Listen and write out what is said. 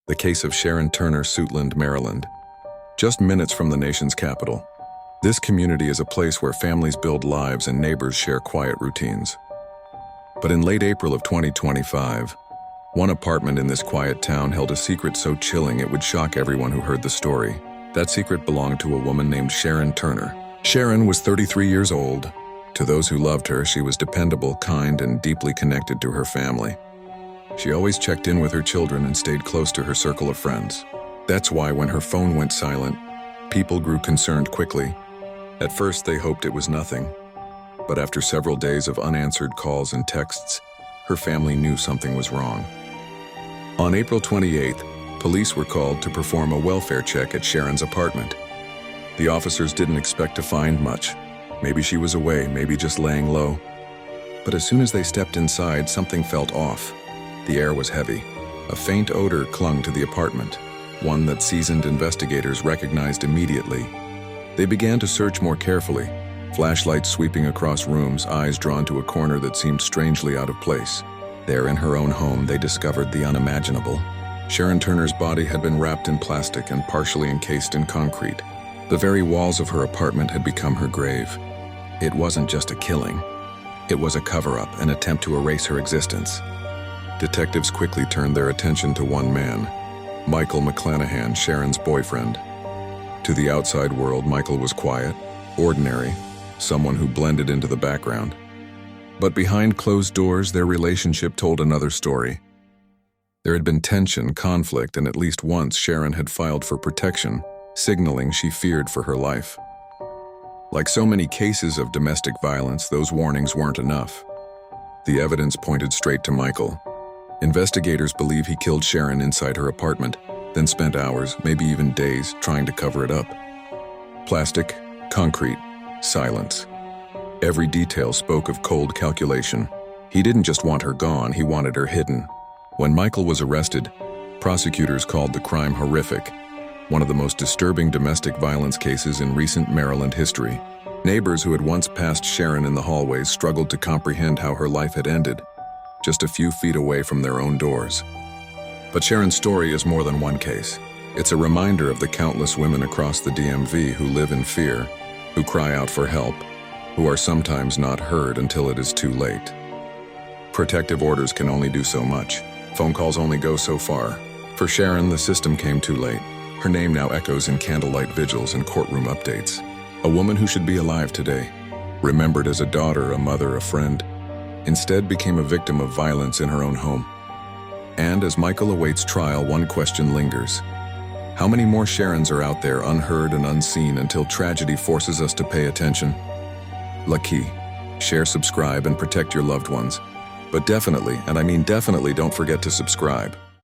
The case of Sherron Turner, Suitland, Maryland. Just minutes from the nation's capital. This community is a place where families build lives and neighbors share quiet routines. But in late April of 2025, one apartment in this quiet town held a secret so chilling it would shock everyone who heard the story. That secret belonged to a woman named Sherron Turner. Sherron was 33 years old. To those who loved her, she was dependable, kind, and deeply connected to her family. She always checked in with her children and stayed close to her circle of friends. That's why when her phone went silent, people grew concerned quickly. At first, they hoped it was nothing. But after several days of unanswered calls and texts, her family knew something was wrong. On April 28th, police were called to perform a welfare check at Sherron's apartment. The officers didn't expect to find much. Maybe she was away, maybe just laying low. But as soon as they stepped inside, something felt off. The air was heavy. A faint odor clung to the apartment, one that seasoned investigators recognized immediately. They began to search more carefully, flashlights sweeping across rooms, eyes drawn to a corner that seemed strangely out of place. There in her own home, they discovered the unimaginable. Sherron Turner's body had been wrapped in plastic and partially encased in concrete. The very walls of her apartment had become her grave. It wasn't just a killing. It was a cover-up, an attempt to erase her existence. Detectives quickly turned their attention to one man, Michael McClanahan, Sherron's boyfriend. To the outside world, Michael was quiet, ordinary, someone who blended into the background. But behind closed doors, their relationship told another story. There had been tension, conflict, and at least once Sherron had filed for protection, signaling she feared for her life. Like so many cases of domestic violence, those warnings weren't enough. The evidence pointed straight to Michael. Investigators believe he killed Sherron inside her apartment, then spent hours, maybe even days, trying to cover it up. Plastic, concrete, silence. Every detail spoke of cold calculation. He didn't just want her gone, he wanted her hidden. When Michael was arrested, prosecutors called the crime horrific, one of the most disturbing domestic violence cases in recent Maryland history. Neighbors who had once passed Sherron in the hallways struggled to comprehend how her life had ended, just a few feet away from their own doors. But Sherron's story is more than one case. It's a reminder of the countless women across the DMV who live in fear, who cry out for help, who are sometimes not heard until it is too late. Protective orders can only do so much. Phone calls only go so far. For Sherron, the system came too late. Her name now echoes in candlelight vigils and courtroom updates. A woman who should be alive today, remembered as a daughter, a mother, a friend, instead became a victim of violence in her own home. And as Michael awaits trial, one question lingers. How many more Sherrons are out there unheard and unseen until tragedy forces us to pay attention? Lucky. Share, subscribe, and protect your loved ones. But definitely, and I mean definitely, don't forget to subscribe.